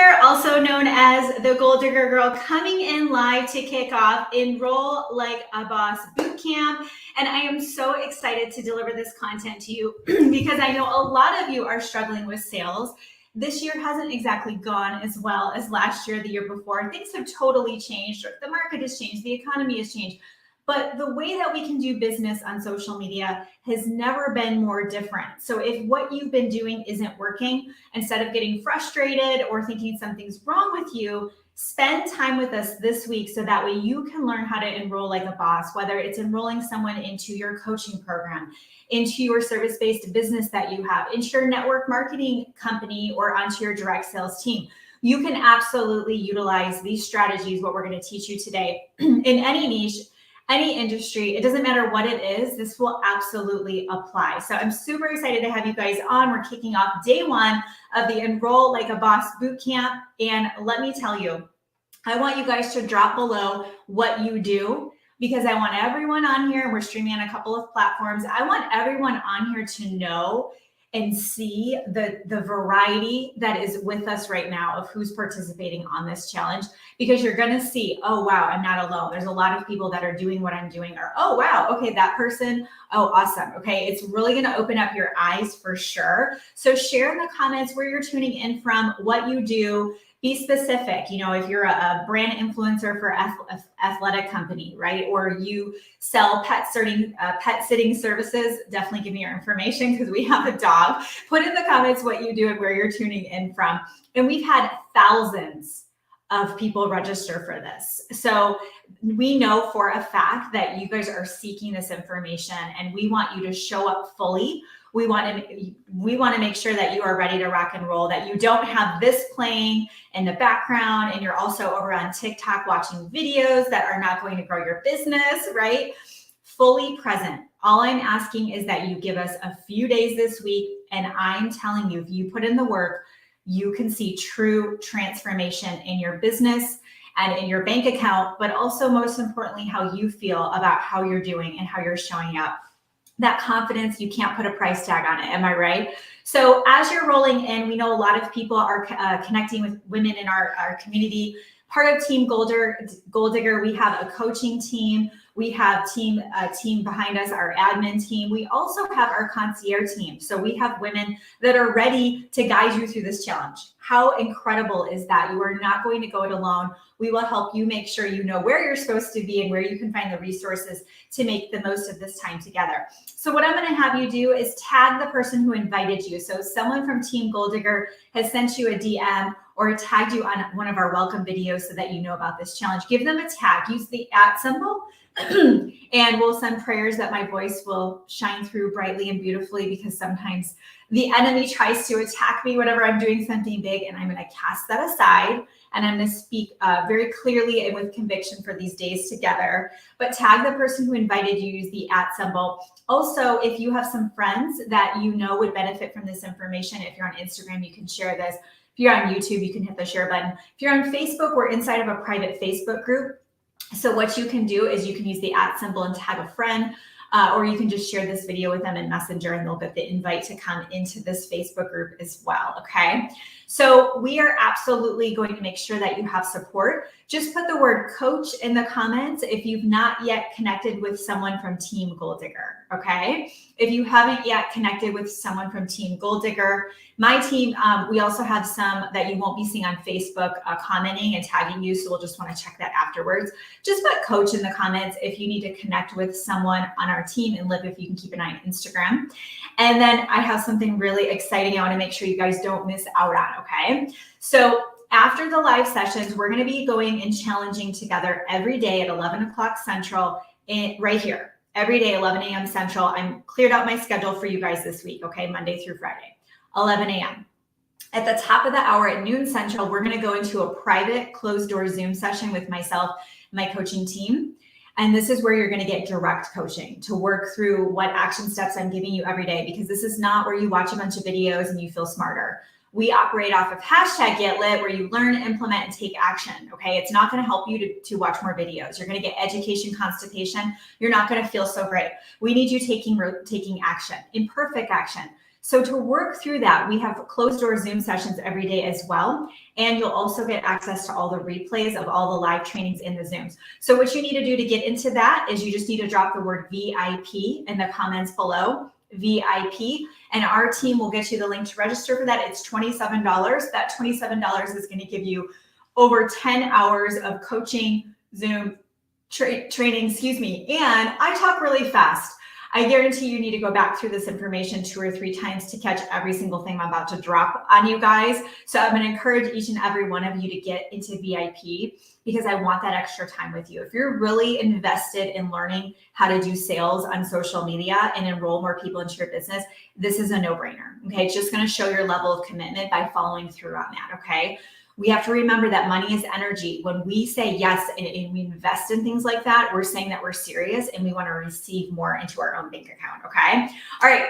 here, also known as the Goal Digger Girl, coming in live to kick off Enroll Like a Boss Bootcamp. And I am so excited to deliver this content to you because I know a lot of you are struggling with sales. This year hasn't exactly gone as well as last year, the year before. Things have totally changed. The market has changed. The economy has changed. But the way that we can do business on social media has never been more different. So if what you've been doing isn't working, instead of getting frustrated or thinking something's wrong with you, spend time with us this week so that way you can learn how to enroll like a boss, whether it's enrolling someone into your coaching program, into your service-based business that you have, into your network marketing company, or onto your direct sales team. You can absolutely utilize these strategies, what we're going to teach you today, in any niche, any industry. It doesn't matter what it is, this will absolutely apply. So I'm super excited to have you guys on. We're kicking off day one of the Enroll Like a Boss Bootcamp. And let me tell you, I want you guys to drop below what you do, because I want everyone on here, and we're streaming on a couple of platforms. I want everyone on here to know and see the variety that is with us right now of who's participating on this challenge, because you're going to see, oh, wow, I'm not alone. There's a lot of people that are doing what I'm doing, or, oh, wow, okay, that person, oh, awesome. Okay, it's really going to open up your eyes for sure. So share in the comments where you're tuning in from, what you do. Be specific. You know, if you're a brand influencer for athletic company, right? Or you sell pet sitting services, definitely give me your information because we have a dog. Put in the comments what you do and where you're tuning in from. And we've had thousands of people register for this. So we know for a fact that you guys are seeking this information, and we want you to show up fully. We want to make sure that you are ready to rock and roll, that you don't have this playing in the background and you're also over on TikTok watching videos that are not going to grow your business, right? Fully present. All I'm asking is that you give us a few days this week, and I'm telling you, if you put in the work, you can see true transformation in your business and in your bank account, but also most importantly, how you feel about how you're doing and how you're showing up. That confidence, you can't put a price tag on it. Am I right? So as you're rolling in, we know a lot of people are connecting with women in our community. Part of Team Goal Digger, we have a coaching team. We have a team behind us, our admin team. We also have our concierge team. So we have women that are ready to guide you through this challenge. How incredible is that? You are not going to go it alone. We will help you make sure you know where you're supposed to be and where you can find the resources to make the most of this time together. So what I'm going to have you do is tag the person who invited you. So someone from Team Goal Digger has sent you a DM or tagged you on one of our welcome videos so that you know about this challenge. Give them a tag. Use the @ symbol. And we'll send prayers that my voice will shine through brightly and beautifully, because sometimes the enemy tries to attack me whenever I'm doing something big, and I'm going to cast that aside. And I'm going to speak very clearly and with conviction for these days together. But tag the person who invited you, use the @ symbol. Also, if you have some friends that you know would benefit from this information, if you're on Instagram, you can share this. If you're on YouTube, you can hit the share button. If you're on Facebook, we're inside of a private Facebook group. So what you can do is you can use the @ symbol and tag a friend, or you can just share this video with them in Messenger, and they'll get the invite to come into this Facebook group as well, okay? So we are absolutely going to make sure that you have support. Just put the word coach in the comments if you've not yet connected with someone from Team Goal Digger, okay? If you haven't yet connected with someone from Team Goal Digger, my team, we also have some that you won't be seeing on Facebook commenting and tagging you, so we'll just want to check that afterwards. Just put coach in the comments if you need to connect with someone on our team, and Liv, if you can keep an eye on Instagram. And then I have something really exciting I want to make sure you guys don't miss out on, okay? So after the live sessions, we're going to be going and challenging together every day at 11 o'clock Central, right here. Every day, 11 a.m. Central. I'm cleared out my schedule for you guys this week, okay? Monday through Friday, 11 a.m. At the top of the hour at noon Central, we're going to go into a private closed-door Zoom session with myself, my coaching team. And this is where you're going to get direct coaching to work through what action steps I'm giving you every day, because this is not where you watch a bunch of videos and you feel smarter. We operate off of #GetLit, where you learn, implement, and take action, okay? It's not going to help you to watch more videos. You're going to get education constipation. You're not going to feel so great. We need you taking action, imperfect action. So to work through that, we have closed door Zoom sessions every day as well. And you'll also get access to all the replays of all the live trainings in the Zooms. So what you need to do to get into that is you just need to drop the word VIP in the comments below, VIP, and our team will get you the link to register for that. It's $27. That $27 is going to give you over 10 hours of coaching, Zoom training, and I talk really fast. I guarantee you need to go back through this information 2 or 3 times to catch every single thing I'm about to drop on you guys. So I'm going to encourage each and every one of you to get into VIP because I want that extra time with you. If you're really invested in learning how to do sales on social media and enroll more people into your business, this is a no-brainer. Okay, it's just going to show your level of commitment by following through on that. Okay. We have to remember that money is energy. When we say yes and we invest in things like that, we're saying that we're serious and we want to receive more into our own bank account. Okay. All right.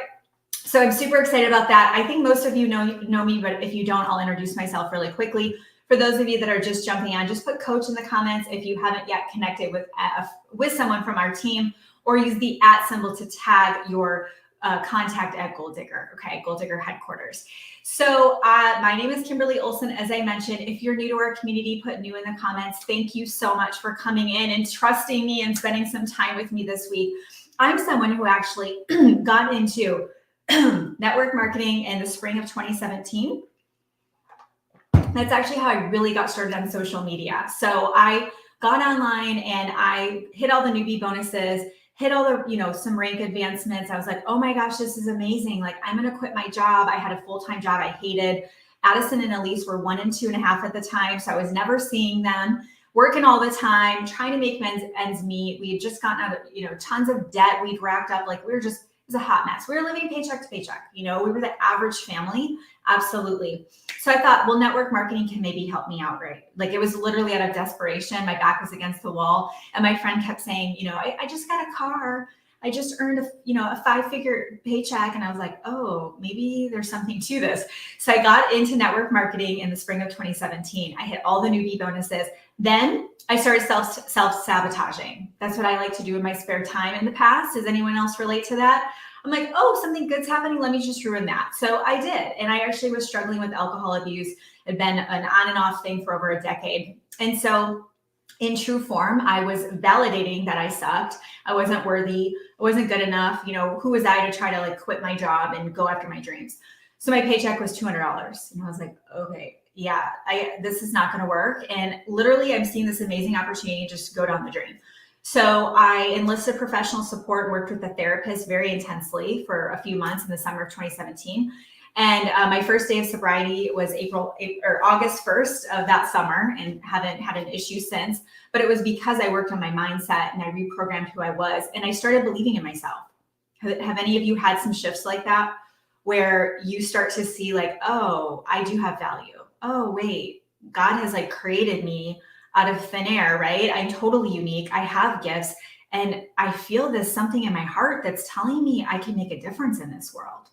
So I'm super excited about that. I think most of you know me, but if you don't, I'll introduce myself really quickly. For those of you that are just jumping on, just put coach in the comments if you haven't yet connected with someone from our team, or use the @ symbol to tag your contact at Goal Digger. Okay, Goal Digger headquarters. So my name is Kimberly Olson. As I mentioned, if you're new to our community, put new in the comments. Thank you so much for coming in and trusting me and spending some time with me this week. I'm someone who actually got into network marketing in the spring of 2017. That's actually how I really got started on social media. So I got online and I hit all the newbie bonuses, hit all the, some rank advancements. I was like, oh my gosh, this is amazing. Like, I'm going to quit my job. I had a full-time job I hated. Addison and Elise were 1 and 2.5 at the time. So I was never seeing them, working all the time, trying to make ends meet. We had just gotten out of, tons of debt we'd racked up. Like, it was a hot mess. We were living paycheck to paycheck. We were the average family. Absolutely. So I thought, well, network marketing can maybe help me out, right? Like, it was literally out of desperation. My back was against the wall. And my friend kept saying, I just got a car. I just earned a 5-figure paycheck. And I was like, oh, maybe there's something to this. So I got into network marketing in the spring of 2017. I hit all the newbie bonuses. Then I started self-sabotaging. That's what I like to do in my spare time in the past. Does anyone else relate to that? I'm like, oh, something good's happening. Let me just ruin that. So I did. And I actually was struggling with alcohol abuse. It had been an on and off thing for over a decade. And so in true form, I was validating that I sucked. I wasn't worthy. I wasn't good enough. Who was I to try to quit my job and go after my dreams? So my paycheck was $200. And I was like, okay, yeah, this is not going to work. And literally I'm seeing this amazing opportunity just to go down the drain. So I enlisted professional support and worked with a therapist very intensely for a few months in the summer of 2017. And my first day of sobriety was August 1st of that summer, and haven't had an issue since. But it was because I worked on my mindset and I reprogrammed who I was, and I started believing in myself. Have any of you had some shifts like that where you start to see oh, I do have value. Oh, wait, God has created me out of thin air, right? I'm totally unique. I have gifts, and I feel this something in my heart that's telling me I can make a difference in this world.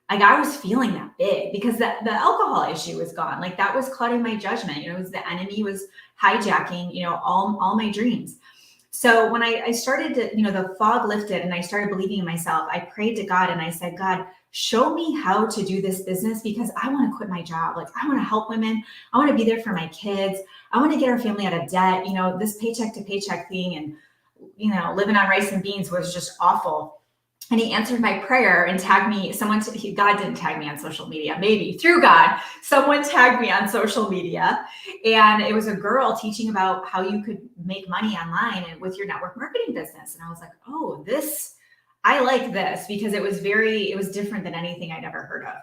I was feeling that big because the alcohol issue was gone. That was clouding my judgment. It was the enemy was hijacking, all my dreams. So when I started to, the fog lifted and I started believing in myself, I prayed to God and I said, God, show me how to do this business because I want to quit my job. I want to help women. I want to be there for my kids. I want to get our family out of debt. This paycheck to paycheck thing and, living on rice and beans was just awful. And he answered my prayer and tagged me. God didn't tag me on social media, maybe through God, someone tagged me on social media. And it was a girl teaching about how you could make money online and with your network marketing business. And I was like, oh, I like this because it was different than anything I'd ever heard of.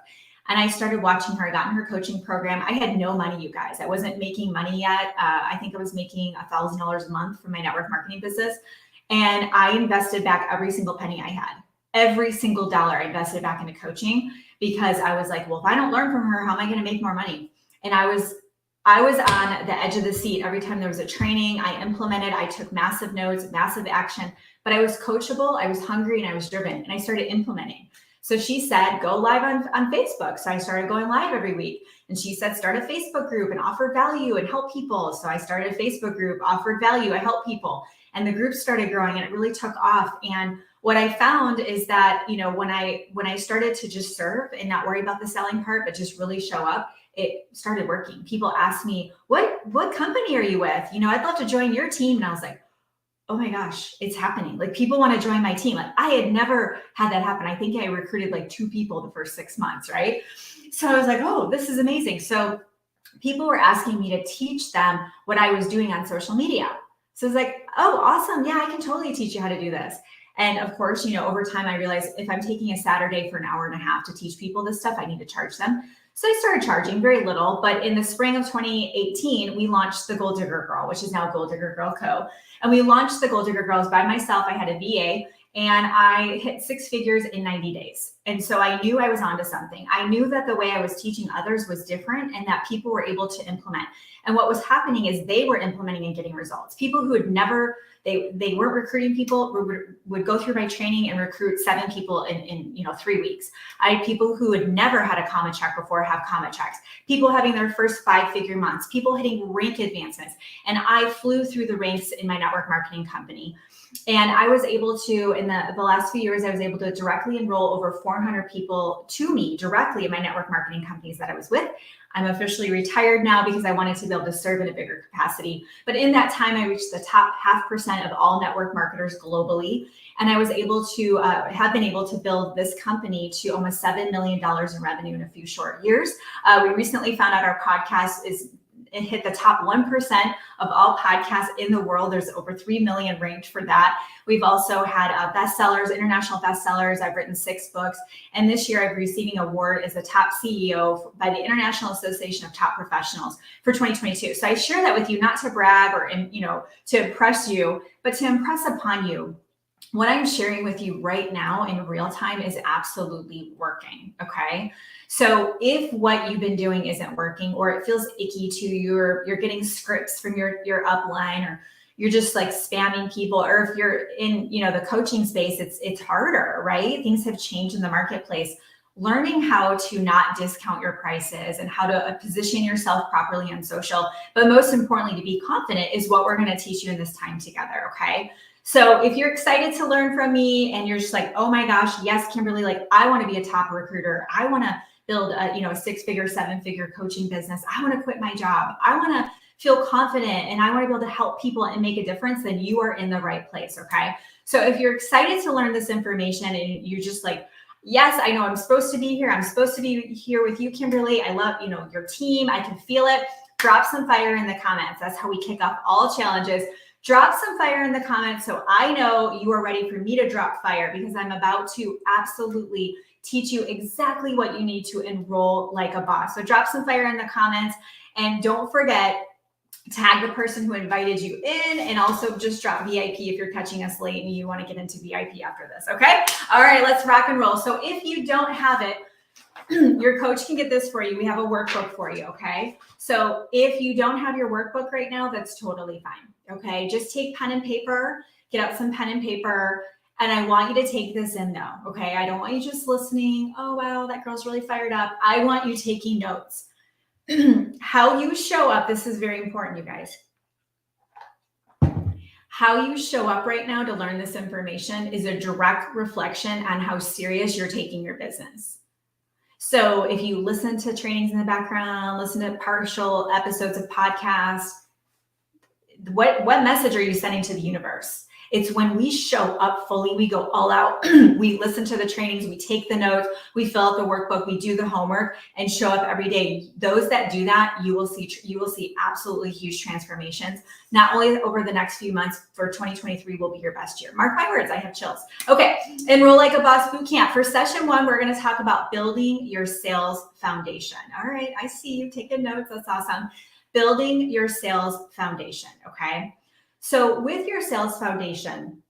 And I started watching her. I got in her coaching program. I had no money, you guys. I wasn't making money yet. I think I was making $1,000 a month from my network marketing business. And I invested back every single penny I had. Every single dollar I invested back into coaching because I was like, well, if I don't learn from her, how am I going to make more money? And I was on the edge of the seat. Every time there was a training, I implemented, I took massive notes, massive action, but I was coachable, I was hungry, and I was driven, and I started implementing. So she said, go live on Facebook. So I started going live every week. And she said, start a Facebook group and offer value and help people. So I started a Facebook group, offered value, I help people. And the group started growing and it really took off. And what I found is that, when I started to just serve and not worry about the selling part, but just really show up, it started working. People asked me, what company are you with? I'd love to join your team. And I was like, oh my gosh, it's happening. Like, people want to join my team. Like, I had never had that happen. I think I recruited like 2 people the first 6 months, right? So I was like, oh, this is amazing. So people were asking me to teach them what I was doing on social media. So it's like, oh, awesome. Yeah, I can totally teach you how to do this. And of course, over time, I realized if I'm taking a Saturday for an hour and a half to teach people this stuff, I need to charge them. So I started charging very little, but in the spring of 2018, we launched the Goal Digger Girl, which is now Goal Digger Girl Co. And we launched the Goal Digger Girls by myself. I had a VA, and I hit 6 figures in 90 days. And so I knew I was onto something. I knew that the way I was teaching others was different and that people were able to implement. And what was happening is they were implementing and getting results. People who had never, they weren't recruiting people, would go through my training and recruit 7 people in 3 weeks. I had people who had never had a comma check before have comma checks, people having their first 5-figure months, people hitting rank advancements. And I flew through the ranks in my network marketing company. And I was able to, in the last few years, I was able to directly enroll over 400 people to me directly in my network marketing companies that I was with. I'm officially retired now because I wanted to be able to serve in a bigger capacity. But in that time, I reached the top 0.5% of all network marketers globally. And I was able to, have been able to build this company to almost $7 million in revenue in a few short years. We recently found out our podcast it hit the top 1% of all podcasts in the world. There's over 3 million ranked for that. We've also had bestsellers, international bestsellers. I've written 6 books. And this year I'm receiving an award as a top CEO by the International Association of Top Professionals for 2022. So I share that with you, not to brag or, to impress you, but to impress upon you. What I'm sharing with you right now in real time is absolutely working, okay? So if what you've been doing isn't working, or it feels icky to you, or you're getting scripts from your upline, or you're just like spamming people, or if you're in, the coaching space, it's harder, right? Things have changed in the marketplace. Learning how to not discount your prices and how to position yourself properly on social, but most importantly, to be confident, is what we're going to teach you in this time together, okay? So if you're excited to learn from me and you're just like, oh my gosh, yes, Kimberly, like I want to be a top recruiter. I want to build a 6-figure, 7-figure coaching business. I want to quit my job. I want to feel confident and I want to be able to help people and make a difference, then you are in the right place, okay? So if you're excited to learn this information and you're just like, yes, I know I'm supposed to be here. I'm supposed to be here with you, Kimberly. I love, your team. I can feel it. Drop some fire in the comments. That's how we kick off all challenges. Drop some fire in the comments so I know you are ready for me to drop fire, because I'm about to absolutely teach you exactly what you need to enroll like a boss. So drop some fire in the comments, and don't forget, tag the person who invited you in, and also just drop VIP if you're catching us late and you want to get into VIP after this, okay? All right, let's rock and roll. So if you don't have it, your coach can get this for you. We have a workbook for you, okay? So if you don't have your workbook right now, that's totally fine, okay? Just take pen and paper, get out some pen and paper, and I want you to take this in though, okay? I don't want you just listening, oh, wow, that girl's really fired up. I want you taking notes. How you show up, this is very important, you guys. How you show up right now to learn this information is a direct reflection on how serious you're taking your business. So if you listen to trainings in the background, listen to partial episodes of podcasts, what message are you sending to the universe? It's when we show up fully, we go all out, we listen to the trainings, we take the notes, we fill out the workbook, we do the homework, and show up every day. Those that do that, you will see absolutely huge transformations. Not only over the next few months, for 2023 will be your best year. Mark my words, I have chills. Okay, Enroll Like a Boss Bootcamp. For session 1, we're going to talk about building your sales foundation. All right, I see you taking notes. That's awesome. Building your sales foundation, okay? So with your sales foundation,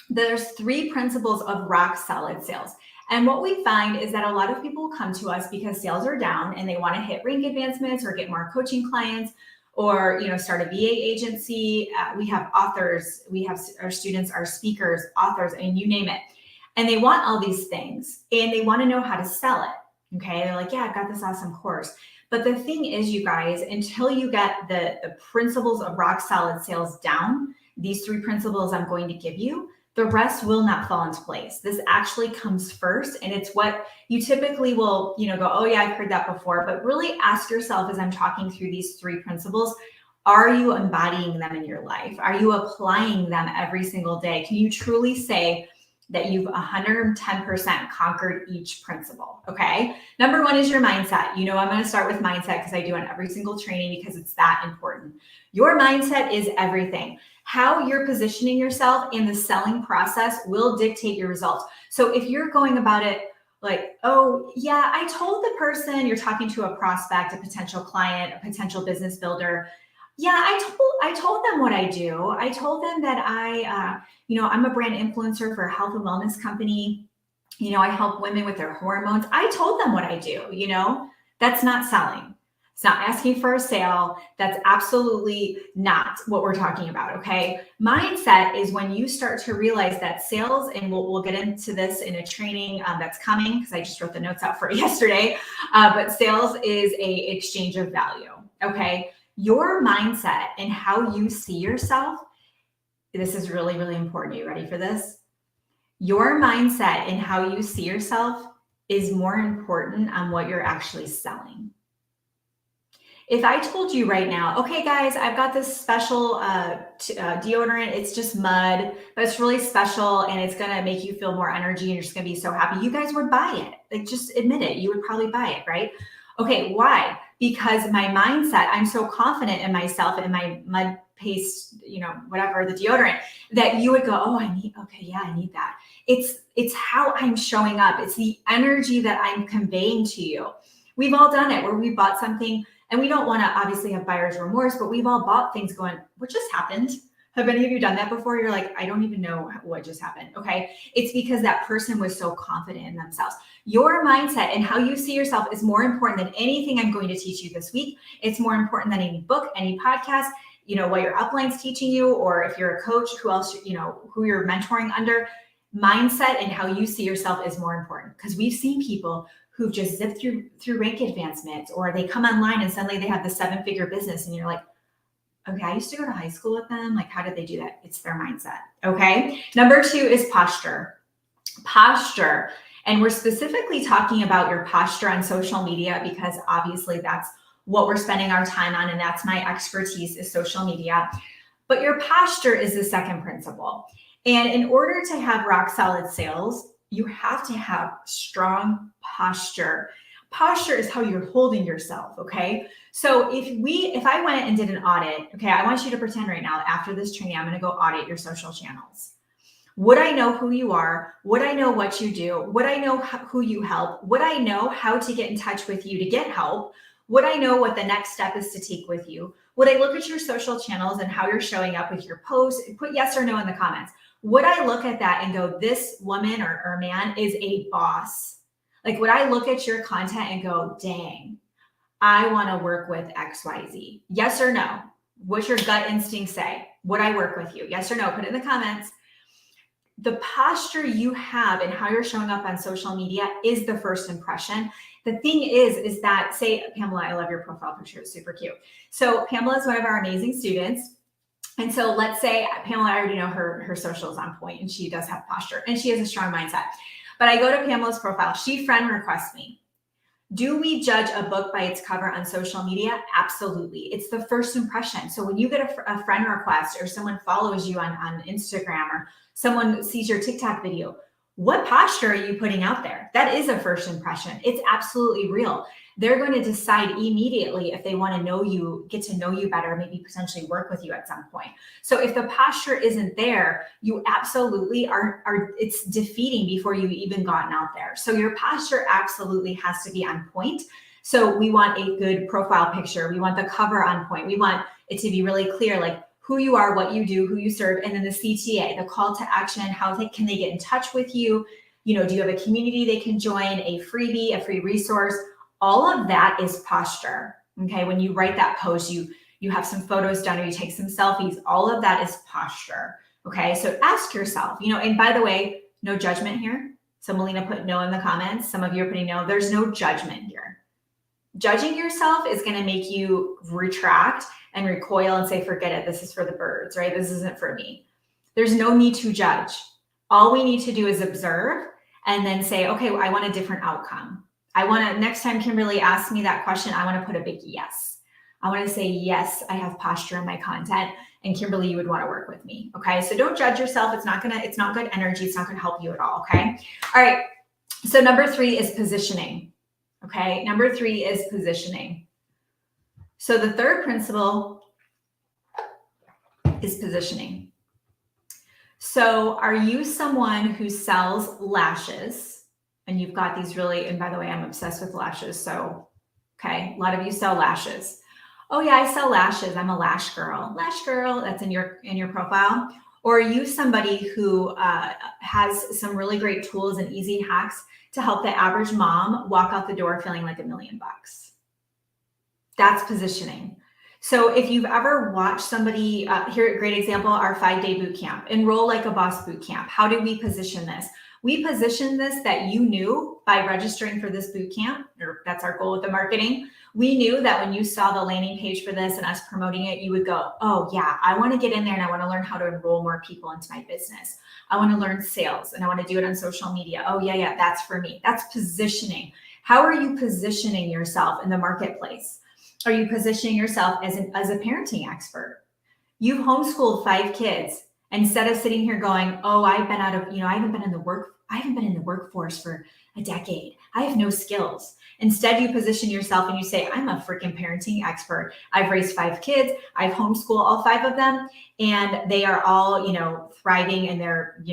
there's 3 principles of rock solid sales. And what we find is that a lot of people come to us because sales are down and they want to hit rank advancements or get more coaching clients, or start a VA agency. We have authors, we have our students, our speakers, authors, and you name it. And they want all these things and they want to know how to sell it. Okay, they're like, yeah, I've got this awesome course. But the thing is, you guys, until you get the principles of rock solid sales down, these 3 principles I'm going to give you, the rest will not fall into place. This actually comes first, and it's what you typically will, go, oh yeah, I've heard that before, but really ask yourself as I'm talking through these 3 principles, are you embodying them in your life? Are you applying them every single day? Can you truly say that you've 110% conquered each principle? Okay. Number 1 is your mindset. I'm going to start with mindset because I do on every single training because it's that important. Your mindset is everything. How you're positioning yourself in the selling process will dictate your results. So if you're going about it like, oh yeah, I told the person, you're talking to a prospect, a potential client, a potential business builder. Yeah, I told them what I do. I told them that I'm a brand influencer for a health and wellness company. I help women with their hormones. I told them what I do, that's not selling. It's not asking for a sale. That's absolutely not what we're talking about, okay? Mindset is when you start to realize that sales, and we'll get into this in a training that's coming because I just wrote the notes out for it yesterday, but sales is a exchange of value, okay? Your mindset and how you see yourself, this is really, really important. Are you ready for this? Your mindset and how you see yourself is more important on what you're actually selling. If I told you right now, okay, guys, I've got this special deodorant. It's just mud, but it's really special and it's going to make you feel more energy and you're just going to be so happy. You guys would buy it. Like, just admit it. You would probably buy it, right? Okay, why? Because my mindset, I'm so confident in myself and my mud paste, whatever, the deodorant, that you would go, oh, I need that. It's how I'm showing up. It's the energy that I'm conveying to you. We've all done it where we bought something and we don't want to obviously have buyer's remorse, but we've all bought things going, what just happened? Have any of you done that before? You're like, I don't even know what just happened. Okay. It's because that person was so confident in themselves. Your mindset and how you see yourself is more important than anything I'm going to teach you this week. It's more important than any book, any podcast, what your upline's teaching you, or if you're a coach, who else, who you're mentoring under. Mindset and how you see yourself is more important, because we've seen people who've just zipped through rank advancements, or they come online and suddenly they have the 7-figure business and you're like, okay, I used to go to high school with them. Like, how did they do that? It's their mindset. Okay. Number 2 is posture. Posture. And we're specifically talking about your posture on social media because obviously that's what we're spending our time on. And that's my expertise, is social media. But your posture is the second principle. And in order to have rock solid sales, you have to have strong posture. Posture is how you're holding yourself, okay? So if I went and did an audit, okay, I want you to pretend right now, after this training, I'm gonna go audit your social channels. Would I know who you are? Would I know what you do? Would I know who you help? Would I know how to get in touch with you to get help? Would I know what the next step is to take with you? Would I look at your social channels and how you're showing up with your posts? Put yes or no in the comments. Would I look at that and go, this woman or man is a boss? Like, would I look at your content and go, dang, I want to work with XYZ? Yes or no? What's your gut instinct say? Would I work with you? Yes or no? Put it in the comments. The posture you have and how you're showing up on social media is the first impression. The thing is that, say, Pamela, I love your profile picture. It's super cute. So Pamela is one of our amazing students. And so let's say Pamela, I already know her social is on point and she does have posture and she has a strong mindset. But I go to Pamela's profile. She friend requests me. Do we judge a book by its cover on social media? Absolutely. It's the first impression. So when you get a friend request or someone follows you on Instagram or someone sees your TikTok video, what posture are you putting out there? That is a first impression. It's absolutely real. They're going to decide immediately if they want to know you, get to know you better, maybe potentially work with you at some point. So if the posture isn't there, you absolutely are it's defeating before you've even gotten out there. So your posture absolutely has to be on point. So we want a good profile picture. We want the cover on point. We want it to be really clear, like who you are, what you do, who you serve, and then the CTA, the call to action, can they get in touch with you? Do you have a community they can join, a freebie, a free resource? All of that is posture. Okay. When you write that post, you have some photos done or you take some selfies. All of that is posture. Okay. So ask yourself, and by the way, no judgment here. So Melina put no in the comments. Some of you are putting no. There's no judgment here. Judging yourself is going to make you retract and recoil and say, forget it. This is for the birds, right? This isn't for me. There's no need to judge. All we need to do is observe and then say, okay, well, I want a different outcome. I want to, next time Kimberly asks me that question, I want to put a big yes. I want to say, yes, I have posture in my content. And Kimberly, you would want to work with me. Okay. So don't judge yourself. It's not good energy. It's not going to help you at all. Okay. All right. So number 3 is positioning. Okay. Number 3 is positioning. So the third principle is positioning. So are you someone who sells lashes? And you've got these really, and by the way, I'm obsessed with lashes. So, okay. A lot of you sell lashes. Oh yeah, I sell lashes. I'm a lash girl. Lash girl, that's in your profile. Or are you somebody who has some really great tools and easy hacks to help the average mom walk out the door feeling like $1 million? That's positioning. So if you've ever watched somebody, here, a great example, our 5-day boot camp, Enroll Like a Boss boot camp. How did we position this? We positioned this that you knew by registering for this boot camp, or that's our goal with the marketing. We knew that when you saw the landing page for this and us promoting it, you would go, oh yeah, I want to get in there and I want to learn how to enroll more people into my business. I want to learn sales and I want to do it on social media. Oh yeah, that's for me. That's positioning. How are you positioning yourself in the marketplace? Are you positioning yourself as a parenting expert? You've homeschooled 5 kids. Instead of sitting here going, oh, I've been out of, I haven't been in the workforce for a decade. I have no skills. Instead, you position yourself and you say, I'm a freaking parenting expert. I've raised 5 kids. I've homeschooled all 5 of them. And they are all, thriving and they're,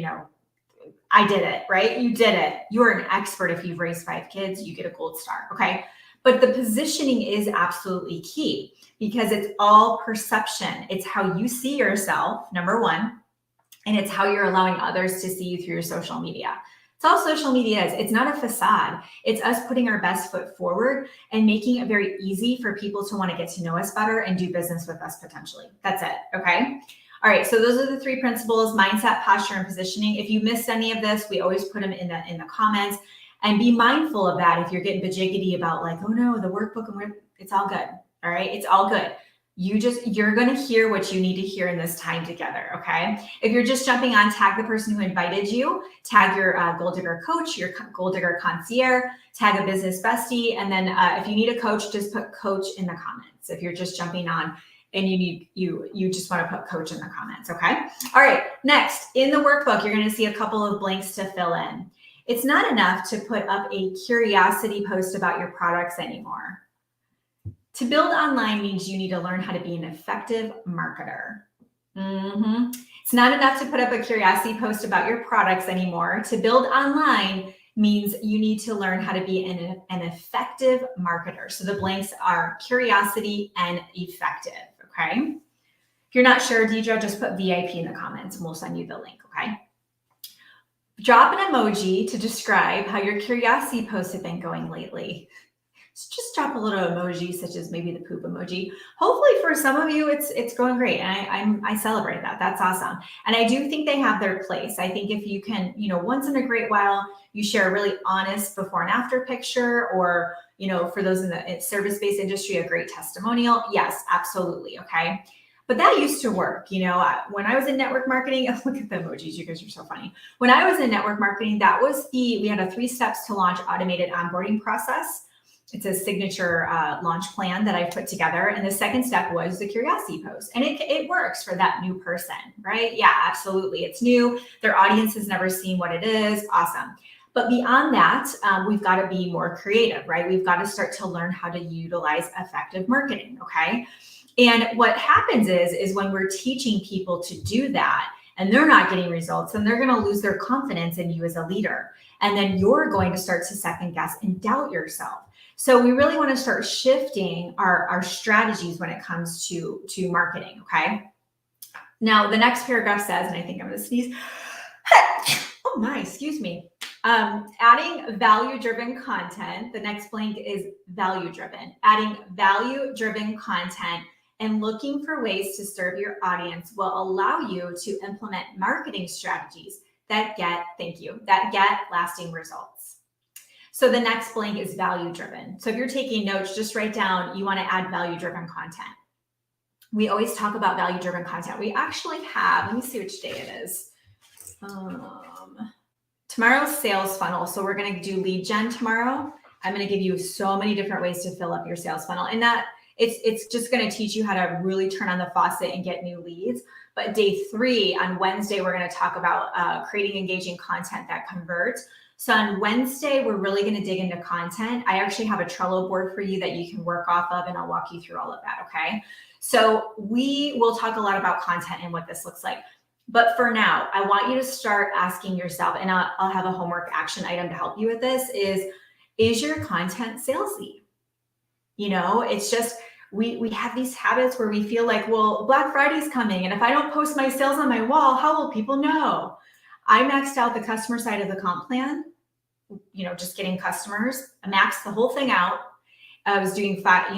I did it, right? You did it. You're an expert. If you've raised 5 kids, you get a gold star. Okay. But the positioning is absolutely key because it's all perception. It's how you see yourself, number 1. And it's how you're allowing others to see you through your social media. It's all social media is. It's not a facade. It's us putting our best foot forward and making it very easy for people to want to get to know us better and do business with us potentially. That's it. Okay. All right. So those are the 3 principles: mindset, posture, and positioning. If you missed any of this, we always put them in the comments. And be mindful of that if you're getting bajiggity about like, oh no, the workbook, it's all good. All right. It's all good. You're going to hear what you need to hear in this time together. Okay. If you're just jumping on, tag the person who invited you, tag your Goal Digger coach, your Goal Digger concierge, tag a business bestie. And then if you need a coach, just put coach in the comments. If you're just jumping on and you just want to put coach in the comments. Okay. All right. Next, in the workbook, you're going to see a couple of blanks to fill in. It's not enough to put up a curiosity post about your products anymore. To build online means you need to learn how to be an effective marketer. It's not enough to put up a curiosity post about your products anymore. To build online means you need to learn how to be an effective marketer. So the blanks are curiosity and effective, okay? If you're not sure, Deidre, just put VIP in the comments and we'll send you the link, okay? Drop an emoji to describe how your curiosity posts have been going lately. So just drop a little emoji, such as maybe the poop emoji. Hopefully for some of you, it's going great. And I celebrate that. That's awesome. And I do think they have their place. I think if you can, once in a great while, you share a really honest before and after picture, or, for those in the service-based industry, a great testimonial. Yes, absolutely. Okay. But that used to work. When I was in network marketing, look at the emojis. You guys are so funny. When I was in network marketing, we had a 3 steps to launch automated onboarding process. It's a signature launch plan that I put together. And the second step was the curiosity post. And it works for that new person, right? Yeah, absolutely. It's new. Their audience has never seen what it is. Awesome. But beyond that, we've got to be more creative, right? We've got to start to learn how to utilize effective marketing, okay? And what happens is when we're teaching people to do that and they're not getting results, then they're going to lose their confidence in you as a leader. And then you're going to start to second guess and doubt yourself. So we really want to start shifting our strategies when it comes to marketing, okay? Now, the next paragraph says, and I think I'm going to sneeze. Oh my, excuse me. Adding value-driven content. The next blank is value-driven. Adding value-driven content and looking for ways to serve your audience will allow you to implement marketing strategies that get lasting results. So the next blank is value-driven. So if you're taking notes, just write down, you want to add value-driven content. We always talk about value-driven content. We actually have, let me see which day it is. tomorrow's sales funnel. So we're going to do lead gen tomorrow. I'm going to give you so many different ways to fill up your sales funnel, and that it's just going to teach you how to really turn on the faucet and get new leads. But day 3 on Wednesday, we're going to talk about creating engaging content that converts. So on Wednesday, we're really going to dig into content. I actually have a Trello board for you that you can work off of, and I'll walk you through all of that. Okay. So we will talk a lot about content and what this looks like. But for now, I want you to start asking yourself, and I'll have a homework action item to help you with this, is your content salesy? You know, it's just, we have these habits where we feel like, well, Black Friday's coming, and if I don't post my sales on my wall, how will people know? I maxed out the customer side of the comp plan, you know, just getting customers. I maxed the whole thing out. I was doing I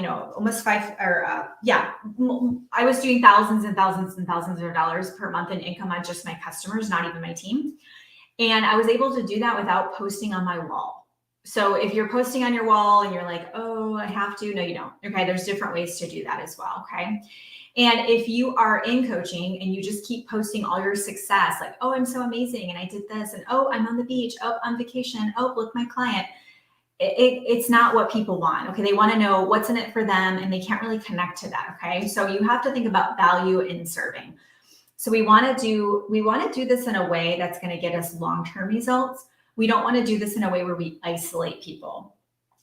was doing thousands and thousands and thousands of dollars per month in income on just my customers, not even my team. And I was able to do that without posting on my wall. So if you're posting on your wall and you're like, oh, I have to, no, you don't. Okay. There's different ways to do that as well. Okay. And if you are in coaching and you just keep posting all your success, like, oh, I'm so amazing, and I did this, and oh, I'm on the beach, oh, on vacation, oh, look, my client, it's not what people want. Okay. They want to know what's in it for them, and they can't really connect to that. Okay. So you have to think about value in serving. So we want to do this in a way that's going to get us long-term results. We don't want to do this in a way where we isolate people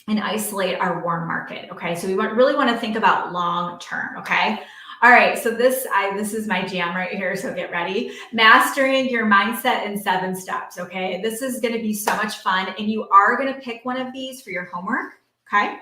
and isolate our warm market. Okay. So we really want to think about long-term. Okay. All right, so this is my jam right here, so get ready. Mastering your mindset in 7 steps, okay? This is gonna be so much fun, and you are gonna pick one of these for your homework, okay?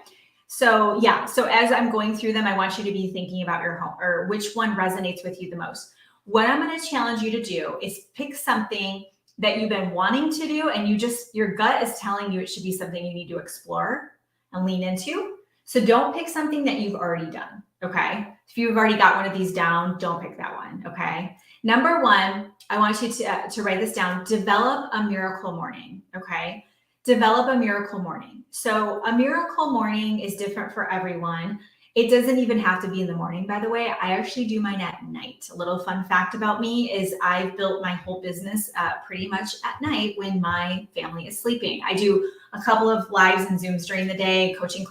So yeah, so as I'm going through them, I want you to be thinking about your home, or which one resonates with you the most. What I'm gonna challenge you to do is pick something that you've been wanting to do, and your gut is telling you it should be something you need to explore and lean into. So don't pick something that you've already done, okay? If you've already got one of these down, don't pick that one, okay? Number 1, I want you to write this down. Develop a miracle morning, okay? Develop a miracle morning. So a miracle morning is different for everyone. It doesn't even have to be in the morning, by the way. I actually do mine at night. A little fun fact about me is I've built my whole business pretty much at night when my family is sleeping. I do a couple of lives and Zooms during the day, coaching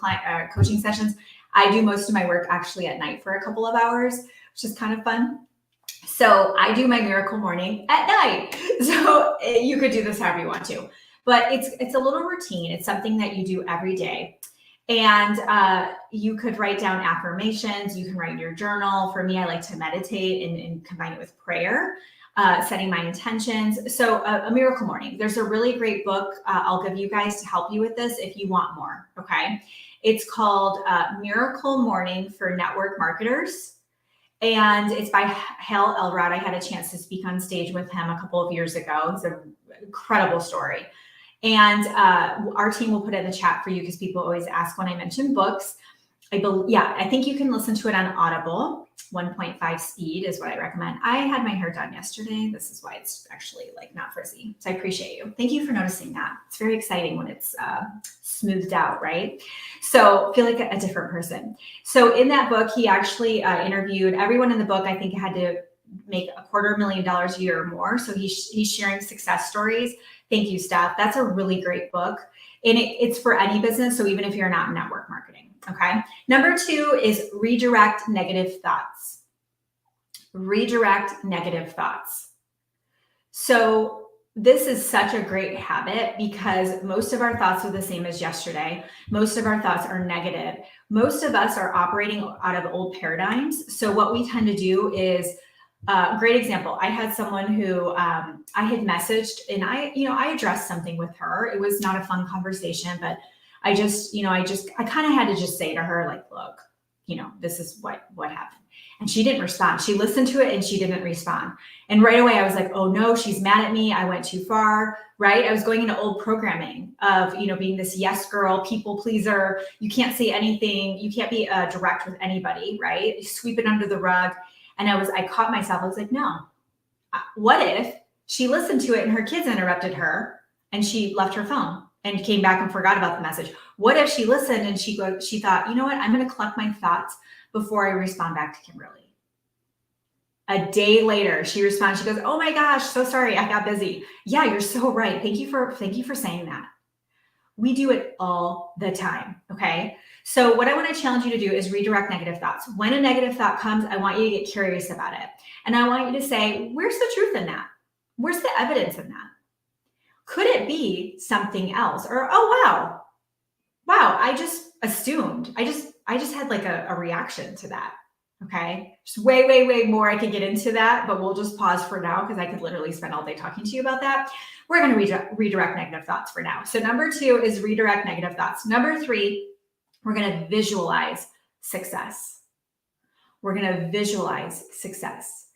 sessions. I do most of my work actually at night for a couple of hours, which is kind of fun. So I do my miracle morning at night. So you could do this however you want to, but it's a little routine. It's something that you do every day. And you could write down affirmations. You can write in your journal. For me, I like to meditate and combine it with prayer, setting my intentions. So a miracle morning. There's a really great book I'll give you guys to help you with this if you want more, okay? It's called Miracle Morning for Network Marketers. And it's by Hal Elrod. I had a chance to speak on stage with him a couple of years ago. It's an incredible story. And our team will put it in the chat for you because people always ask when I mention books. I think you can listen to it on Audible. 1.5 speed is what I recommend. I had my hair done yesterday. This is why it's actually like not frizzy. So I appreciate you. Thank you for noticing that. It's very exciting when it's smoothed out, right? So feel like a different person. So in that book, he actually interviewed everyone in the book. I think had to make $250,000 a year or more. So he's sharing success stories. Thank you, Steph. That's a really great book. And it's for any business. So even if you're not in network marketing. Okay. Number 2 is redirect negative thoughts. Redirect negative thoughts. So this is such a great habit because most of our thoughts are the same as yesterday. Most of our thoughts are negative. Most of us are operating out of old paradigms. So what we tend to do is, great example. I had someone who I had messaged and I addressed something with her. It was not a fun conversation, but I kind of had to just say to her, like, look, this is what happened. And she didn't respond. She listened to it and she didn't respond. And right away I was like, oh no, she's mad at me. I went too far, right? I was going into old programming of, being this yes girl, people pleaser. You can't say anything. You can't be direct with anybody, right? You sweep it under the rug. And I caught myself. I was like, no, what if she listened to it and her kids interrupted her and she left her phone and came back and forgot about the message? What if she listened and she thought, you know what? I'm going to collect my thoughts before I respond back to Kimberly. A day later, she responds, she goes, oh my gosh, so sorry, I got busy. Yeah, you're so right. Thank you for saying that. We do it all the time, okay? So what I want to challenge you to do is redirect negative thoughts. When a negative thought comes, I want you to get curious about it. And I want you to say, where's the truth in that? Where's the evidence in that? Could it be something else? Or, oh, wow, I just assumed. I just had like a reaction to that. Okay. There's way more I could get into that, but we'll just pause for now because I could literally spend all day talking to you about that. We're going to redirect negative thoughts for now. So number 2 is redirect negative thoughts. Number 3, we're going to visualize success. We're going to visualize success.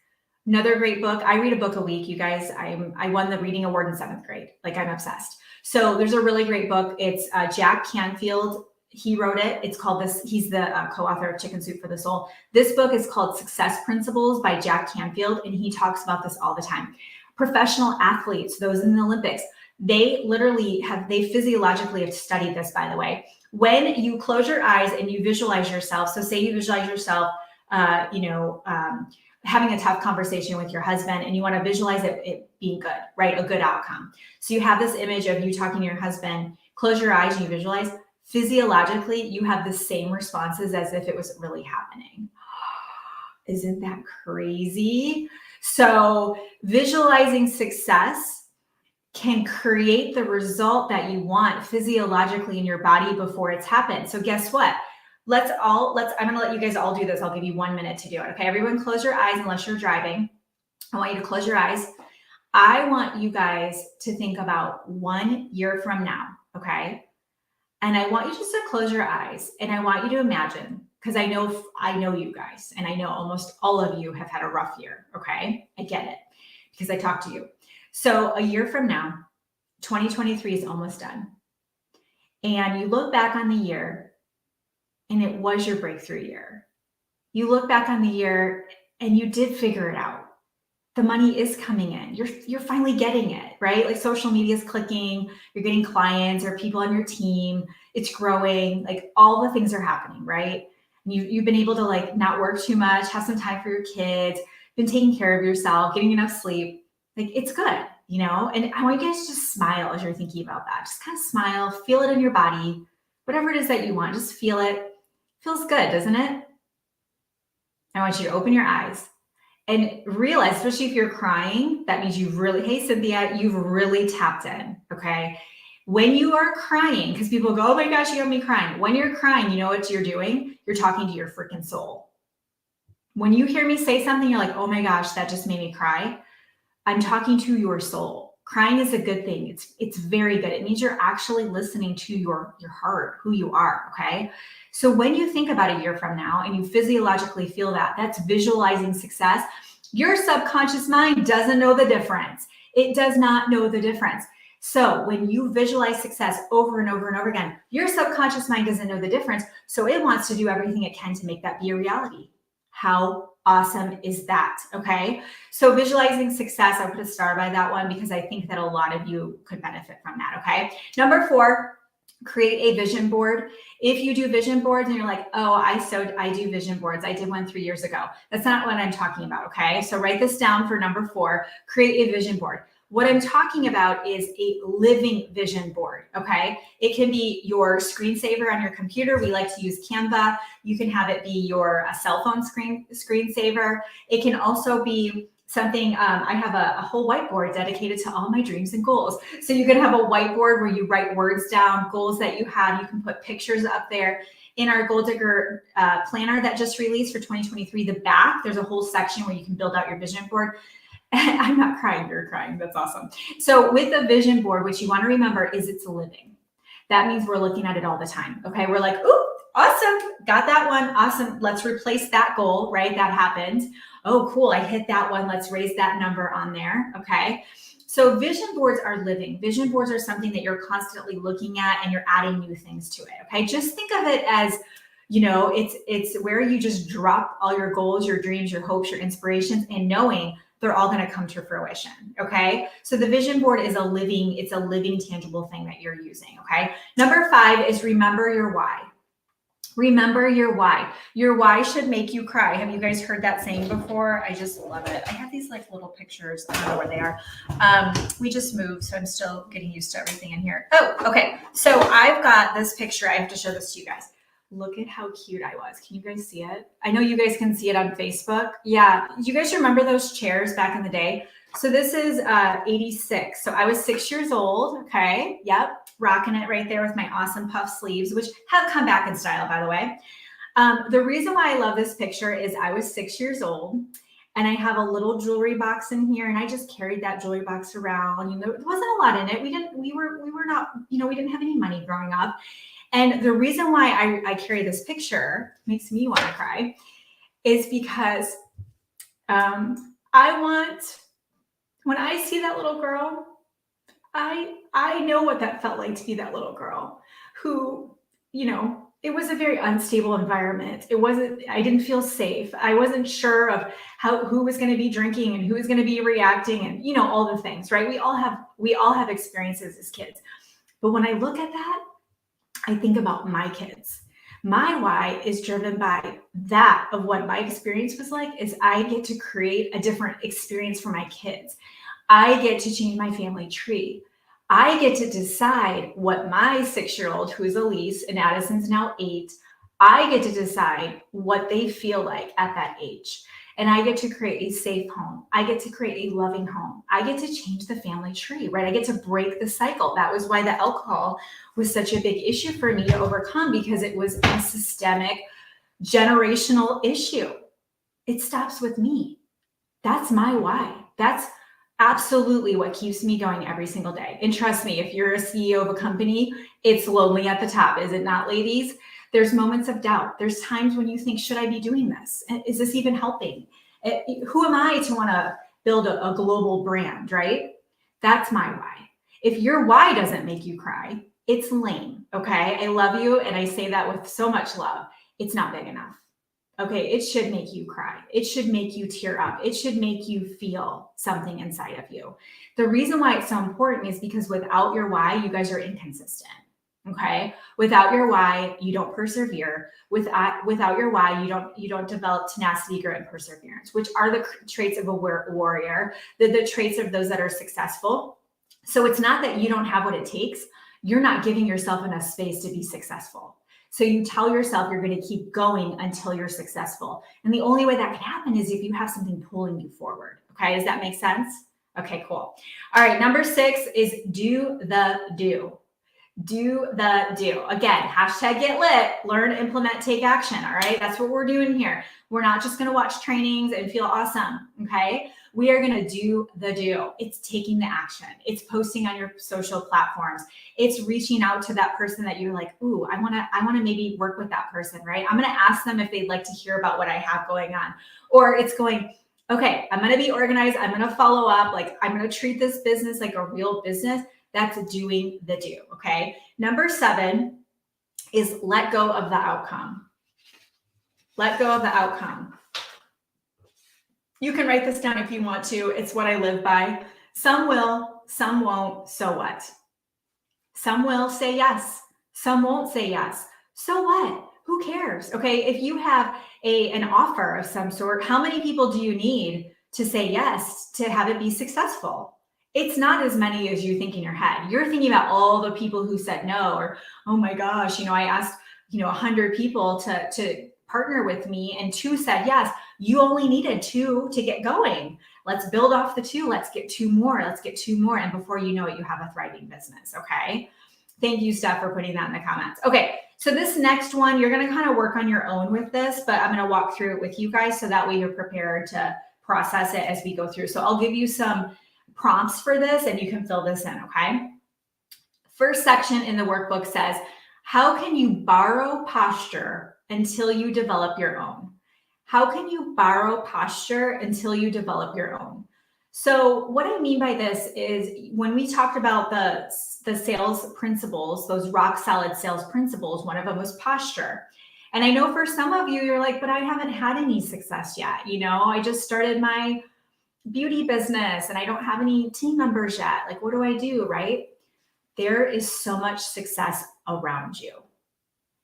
Another great book. I read a book a week, you guys. I won the reading award in 7th grade. Like, I'm obsessed. So there's a really great book. It's Jack Canfield. He wrote it. It's called this. He's the co-author of Chicken Soup for the Soul. This book is called Success Principles by Jack Canfield, and he talks about this all the time. Professional athletes, those in the Olympics, they physiologically have studied this, by the way. When you close your eyes and you visualize yourself, so say you visualize yourself, having a tough conversation with your husband, and you want to visualize it being good, right? A good outcome. So you have this image of you talking to your husband, close your eyes and you visualize. Physiologically, you have the same responses as if it was really happening. Isn't that crazy? So visualizing success can create the result that you want physiologically in your body before it's happened. So guess what? I'm going to let you guys all do this. I'll give you 1 minute to do it. Okay. Everyone close your eyes unless you're driving. I want you to close your eyes. I want you guys to think about 1 year from now. Okay. And I want you just to close your eyes, and I want you to imagine, because I know you guys, and I know almost all of you have had a rough year. Okay. I get it because I talked to you. So a year from now, 2023 is almost done. And you look back on the year, and it was your breakthrough year. You look back on the year and you did figure it out. The money is coming in. You're finally getting it, right? Like, social media is clicking, you're getting clients or people on your team. It's growing. Like, all the things are happening, right? And you've been able to, like, not work too much, have some time for your kids, been taking care of yourself, getting enough sleep. Like, it's good, And I want you guys to just smile as you're thinking about that. Just kind of smile, feel it in your body, whatever it is that you want, just feel it. Feels good, doesn't it? I want you to open your eyes and realize, especially if you're crying, that means hey, Cynthia, you've really tapped in, okay? When you are crying, because people go, oh my gosh, you got me crying. When you're crying, you know what you're doing? You're talking to your freaking soul. When you hear me say something, you're like, oh my gosh, that just made me cry. I'm talking to your soul. Crying is a good thing. It's very good. It means you're actually listening to your heart, who you are, okay? So when you think about a year from now and you physiologically feel that, that's visualizing success. Your subconscious mind doesn't know the difference. It does not know the difference. So when you visualize success over and over and over again, your subconscious mind doesn't know the difference. So it wants to do everything it can to make that be a reality. How awesome is that? Okay. So visualizing success, I put a star by that one because I think that a lot of you could benefit from that. Okay. Number 4, create a vision board. If you do vision boards and you're like, oh, I do vision boards. I did one 3 years ago. That's not what I'm talking about. Okay. So write this down for number 4, create a vision board. What I'm talking about is a living vision board, okay? It can be your screensaver on your computer. We like to use Canva. You can have it be your cell phone screensaver. It can also be something, I have a whole whiteboard dedicated to all my dreams and goals. So you can have a whiteboard where you write words down, goals that you have. You can put pictures up there. In our Goal Digger planner that just released for 2023, the back, there's a whole section where you can build out your vision board. I'm not crying, you're crying. That's awesome. So with a vision board, what you want to remember is it's living. That means we're looking at it all the time. Okay. We're like, ooh, awesome. Got that one. Awesome. Let's replace that goal, right? That happened. Oh, cool. I hit that one. Let's raise that number on there. Okay. So vision boards are living. Vision boards are something that you're constantly looking at and you're adding new things to it. Okay. Just think of it as, it's where you just drop all your goals, your dreams, your hopes, your inspirations, and knowing they're all going to come to fruition. Okay. So the vision board is a living tangible thing that you're using. Okay. Number 5 is remember your why. Remember your why. Your why should make you cry. Have you guys heard that saying before? I just love it. I have these like little pictures. I don't know where they are. We just moved, so I'm still getting used to everything in here. Oh, okay. So I've got this picture. I have to show this to you guys. Look at how cute I was. Can you guys see it? I know you guys can see it on Facebook. Yeah. You guys remember those chairs back in the day? So this is 86. So I was 6 years old. Okay. Yep. Rocking it right there with my awesome puff sleeves, which have come back in style, by the way. The reason why I love this picture is I was 6 years old and I have a little jewelry box in here, and I just carried that jewelry box around. You know, there wasn't a lot in it. We were not, you know, we didn't have any money growing up. And the reason why I carry this picture, makes me want to cry, is because when I see that little girl, I know what that felt like to be that little girl who, you know, it was a very unstable environment. I didn't feel safe. I wasn't sure of who was going to be drinking and who was going to be reacting, and, you know, all the things, right? We all have experiences as kids. But when I look at that, I think about my kids. My why is driven by that of what my experience was like, is I get to create a different experience for my kids. I get to change my family tree. I get to decide what my 6-year-old, who is Elise, and Addison's now 8, I get to decide what they feel like at that age. And I get to create a safe home. I get to create a loving home. I get to change the family tree, right? I get to break the cycle. That was why the alcohol was such a big issue for me to overcome, because it was a systemic, generational issue. It stops with me. That's my why. That's absolutely what keeps me going every single day. And trust me, if you're a CEO of a company, it's lonely at the top, is it not, ladies? There's moments of doubt. There's times when you think, should I be doing this? Is this even helping? Who am I to want to build a global brand, right? That's my why. If your why doesn't make you cry, it's lame, okay? I love you, and I say that with so much love. It's not big enough. Okay, it should make you cry. It should make you tear up. It should make you feel something inside of you. The reason why it's so important is because without your why, you guys are inconsistent. Okay, without your why, you don't persevere. Without your why, you don't develop tenacity, grit, and perseverance, which are the traits of a warrior, the traits of those that are successful. So it's not that you don't have what it takes. You're not giving yourself enough space to be successful. So you tell yourself you're going to keep going until you're successful. And the only way that can happen is if you have something pulling you forward. Okay, does that make sense? Okay, cool. All right, number 6 is do the do. Do the do. Again, hashtag get lit, learn, implement, take action. All right, that's what we're doing here. We're not just going to watch trainings and feel awesome. Okay, we are going to do the do. It's taking the action. It's posting on your social platforms. It's reaching out to that person that you're like, ooh, I want to maybe work with that person, right? I'm going to ask them if they'd like to hear about what I have going on. Or it's going, okay, I'm going to be organized. I'm going to follow up. Like, I'm going to treat this business like a real business. That's doing the do, okay? Number 7 is let go of the outcome. Let go of the outcome. You can write this down if you want to. It's what I live by. Some will, some won't, so what? Some will say yes. Some won't say yes. So what? Who cares? Okay, if you have an offer of some sort, how many people do you need to say yes to have it be successful? It's not as many as you think in your head. You're thinking about all the people who said no, or, oh my gosh, I asked, 100 people to partner with me and 2 said yes. You only needed 2 to get going. Let's build off the 2. Let's get 2 more. Let's get 2 more. And before you know it, you have a thriving business. Okay. Thank you, Steph, for putting that in the comments. Okay. So this next one, you're going to kind of work on your own with this, but I'm going to walk through it with you guys so that way you're prepared to process it as we go through. So I'll give you some prompts for this and you can fill this in, okay? First section in the workbook says, how can you borrow posture until you develop your own? How can you borrow posture until you develop your own? So what I mean by this is when we talked about the sales principles, those rock solid sales principles, one of them was posture. And I know for some of you, you're like, but I haven't had any success yet. I just started my beauty business and I don't have any team members yet. Like, what do I do, right? There is so much success around you.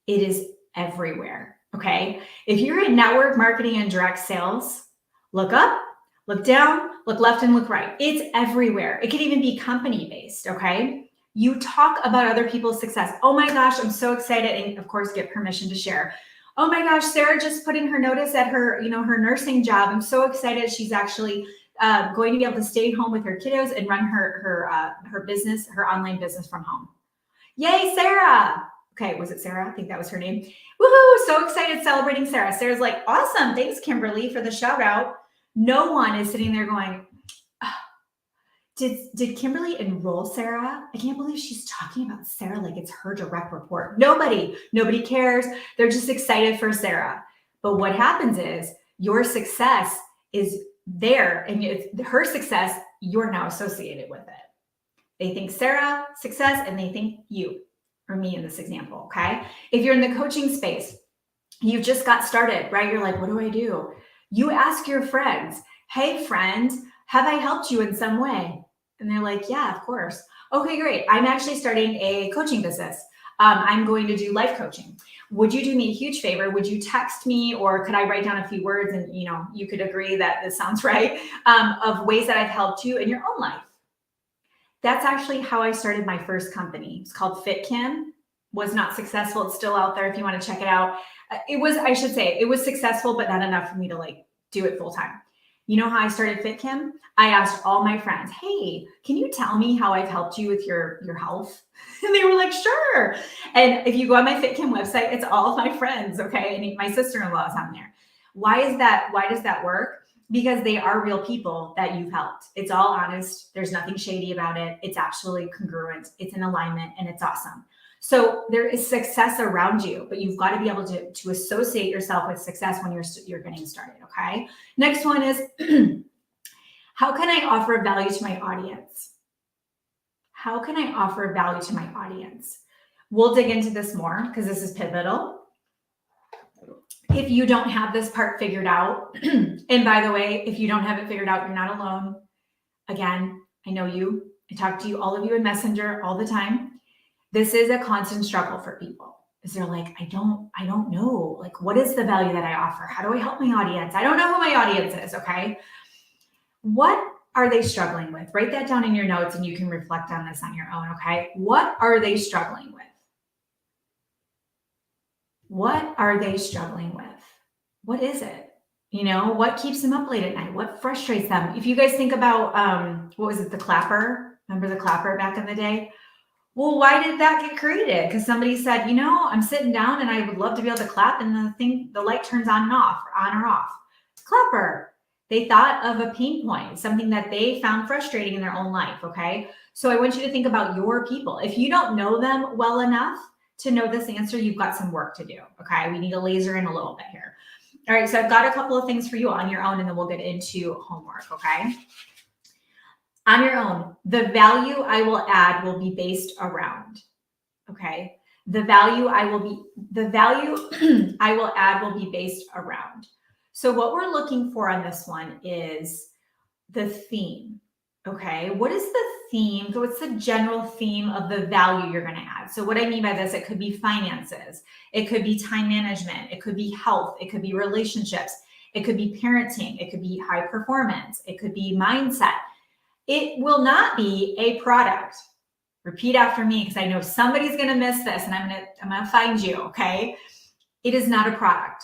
It is everywhere. Okay. If you're in network marketing and direct sales, look up, look down, look left, and look right. It's everywhere. It could even be company based. Okay. You talk about other people's success. Oh my gosh, I'm so excited. And of course, get permission to share. Oh my gosh, Sarah just put in her notice at her, her nursing job. I'm so excited. She's actually going to be able to stay home with her kiddos and run her business, her online business from home. Yay, Sarah. Okay, was it Sarah? I think that was her name. Woohoo, so excited celebrating Sarah. Sarah's like, awesome. Thanks, Kimberly, for the shout out. No one is sitting there going, oh, did Kimberly enroll Sarah? I can't believe she's talking about Sarah like it's her direct report. Nobody cares. They're just excited for Sarah. But what happens is your success is there, and it's her success, you're now associated with it. They think Sarah success, and they think you or me in this example. Okay. If you're in the coaching space, you just got started, right? You're like, what do I do? You ask your friends, hey friend, have I helped you in some way? And they're like, yeah, of course. Okay, great. I'm actually starting a coaching business. I'm going to do life coaching. Would you do me a huge favor? Would you text me, or could I write down a few words and you could agree that this sounds right, of ways that I've helped you in your own life? That's actually how I started my first company. It's called FitKim. Was not successful. It's still out there if you want to check it out. It was successful, but not enough for me to do it full time. You know how I started FitKim? I asked all my friends, hey, can you tell me how I've helped you with your health? And they were like, sure. And if you go on my FitKim website, it's all of my friends, okay? And my sister-in-law is on there. Why is that? Why does that work? Because they are real people that you've helped. It's all honest. There's nothing shady about it. It's absolutely congruent. It's in alignment, and it's awesome. So there is success around you, but you've got to be able to associate yourself with success when you're getting started, okay? Next one is, how can I offer value to my audience? How can I offer value to my audience? We'll dig into this more because this is pivotal. If you don't have this part figured out, and by the way, if you don't have it figured out, you're not alone. Again, I know you. I talk to you, all of you in Messenger all the time. This is a constant struggle for people because they're like, I don't know. What is the value that I offer? How do I help my audience? I don't know who my audience is, okay? What are they struggling with? Write that down in your notes and you can reflect on this on your own, okay? What are they struggling with? What are they struggling with? What is it? What keeps them up late at night? What frustrates them? If you guys think about, what was it? The clapper? Remember the clapper back in the day? Well, why did that get created? Because somebody said, I'm sitting down and I would love to be able to clap, and the light turns on and off, or on or off. Clapper. They thought of a pain point, something that they found frustrating in their own life, okay? So I want you to think about your people. If you don't know them well enough to know this answer, you've got some work to do, okay? We need to laser in a little bit here. All right, so I've got a couple of things for you on your own, and then we'll get into homework, okay? On your own, the value I will add will be based around, okay? The value I will add will be based around. So what we're looking for on this one is the theme, okay? What is the theme? So what's the general theme of the value you're going to add? So what I mean by this, it could be finances, it could be time management, it could be health, it could be relationships, it could be parenting, it could be high performance, it could be mindset. It will not be a product. Repeat after me, because I know somebody's going to miss this, and I'm going to find you, okay? It is not a product.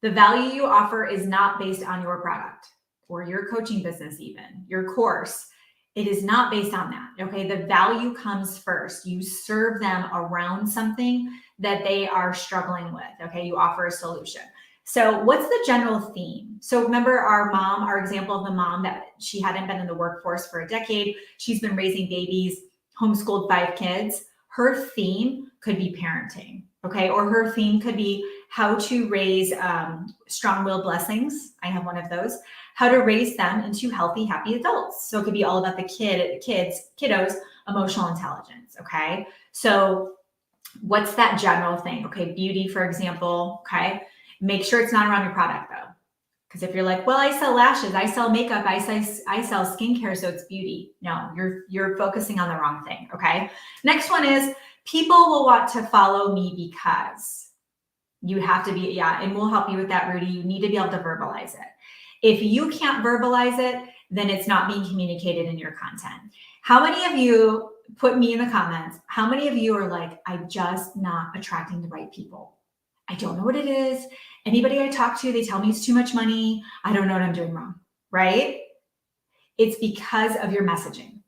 The value you offer is not based on your product or your coaching business, even your course. It is not based on that, okay? The value comes first. You serve them around something that they are struggling with, okay? You offer a solution. So what's the general theme? So remember our example of the mom that she hadn't been in the workforce for a decade. She's been raising babies, homeschooled 5 kids. Her theme could be parenting, okay? Or her theme could be how to raise strong-willed blessings. I have one of those. How to raise them into healthy, happy adults. So it could be all about the kiddos, emotional intelligence, okay? So what's that general thing? Okay, beauty, for example, okay? Make sure it's not around your product though. Because if you're like, well, I sell lashes, I sell makeup, I sell skincare, so it's beauty. No, you're focusing on the wrong thing, okay? Next one is, people will want to follow me because. You have to be, and we'll help you with that, Rudy. You need to be able to verbalize it. If you can't verbalize it, then it's not being communicated in your content. How many of you, put me in the comments, how many of you are like, I'm just not attracting the right people? I don't know what it is. Anybody I talk to, they tell me it's too much money. I don't know what I'm doing wrong, right? It's because of your messaging.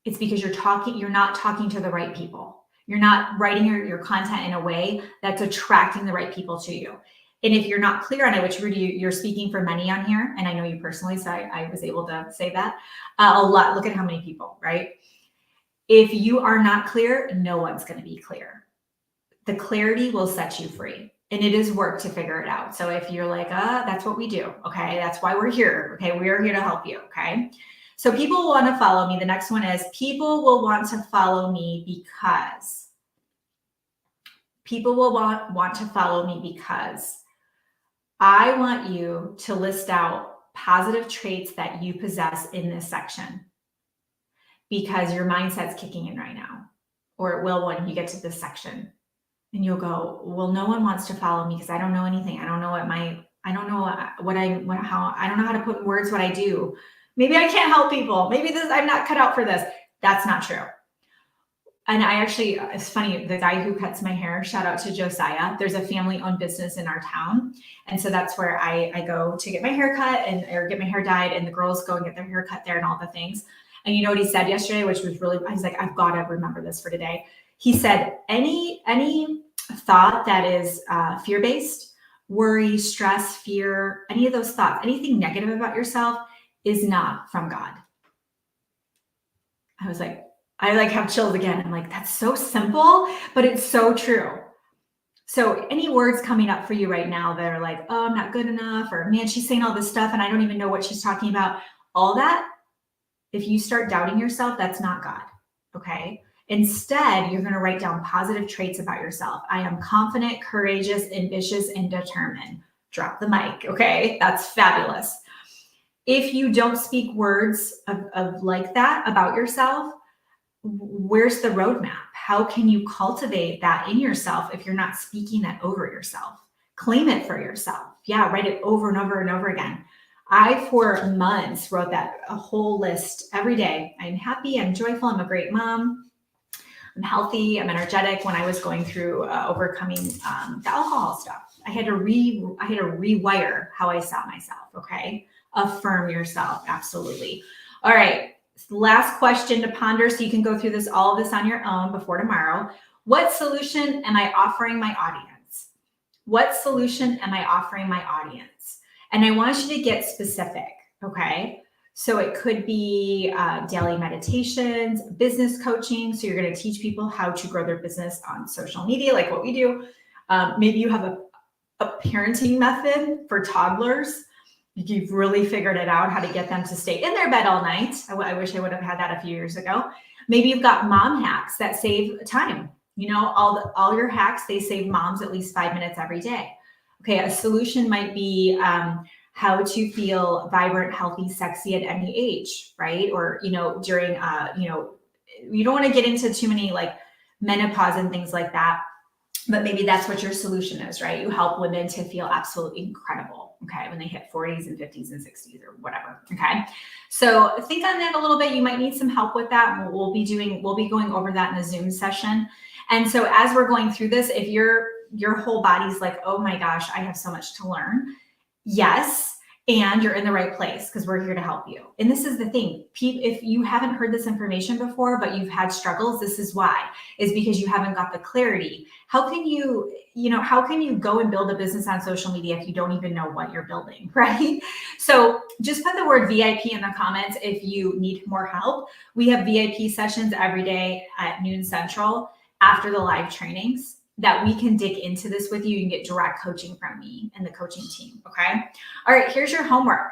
It's because you're not talking to the right people. You're not writing your content in a way that's attracting the right people to you. And if you're not clear on it, which Rudy, you're speaking for many on here, and I know you personally, so I was able to say that a lot. Look at how many people, right? If you are not clear, no one's going to be clear. The clarity will set you free. And it is work to figure it out. So if you're like, that's what we do. Okay. That's why we're here. Okay. We are here to help you. Okay. So people will want to follow me. The next one is people will want to follow me because I want you to list out positive traits that you possess in this section, because your mindset's kicking in right now, or it will when you get to this section. And you'll go, well, no one wants to follow me because I don't know anything. I don't know I don't know how to put in words what I do. Maybe I can't help people. Maybe I'm not cut out for this. That's not true. And it's funny, the guy who cuts my hair, shout out to Josiah. There's a family-owned business in our town. And so that's where I go to get my hair cut or get my hair dyed, and the girls go and get their hair cut there and all the things. And you know what he said yesterday, which was really, I was like, I've got to remember this for today. He said, any thought that is fear-based, worry, stress, fear, any of those thoughts, anything negative about yourself is not from God. I was like, I have chills again. I'm like, that's so simple, but it's so true. So any words coming up for you right now that are like, oh, I'm not good enough, or man, she's saying all this stuff and I don't even know what she's talking about. All that, if you start doubting yourself, that's not God. Okay. Instead, you're going to write down positive traits about yourself. I am confident, courageous, ambitious, and determined. Drop the mic. Okay. That's fabulous. If you don't speak words of like that about yourself, where's the roadmap? How can you cultivate that in yourself if you're not speaking that over yourself? Claim it for yourself. Yeah, write it over and over and over again. I, for months, wrote a whole list every day. I'm happy, I'm joyful, I'm a great mom, I'm healthy, I'm energetic. When I was going through overcoming the alcohol stuff, I had to rewire how I saw myself. Okay, affirm yourself, absolutely. All right. Last question to ponder, so you can go through all of this on your own before tomorrow. What solution am I offering my audience? What solution am I offering my audience? And I want you to get specific, okay? So it could be daily meditations, business coaching. So you're going to teach people how to grow their business on social media, like what we do. Maybe you have a parenting method for toddlers. You've really figured it out how to get them to stay in their bed all night. I wish I would have had that a few years ago. Maybe you've got mom hacks that save time. You know, all your hacks, they save moms at least 5 minutes every day. Okay, a solution might be how to feel vibrant, healthy, sexy at any age, right? Or, during, you don't want to get into too many like menopause and things like that. But maybe that's what your solution is, right? You help women to feel absolutely incredible, okay, when they hit 40s and 50s and 60s or whatever, okay? So think on that a little bit. You might need some help with that. We'll be going over that in a Zoom session. And so as we're going through this, if your whole body's like, oh my gosh, I have so much to learn. Yes. And you're in the right place, because we're here to help you. And this is the thing. If you haven't heard this information before, but you've had struggles, this is why, is because you haven't got the clarity. How can you go and build a business on social media if you don't even know what you're building, right? So just put the word VIP in the comments if you need more help. We have VIP sessions every day at noon Central after the live trainings that we can dig into this with you. You can get direct coaching from me and the coaching team, okay? All right, here's your homework.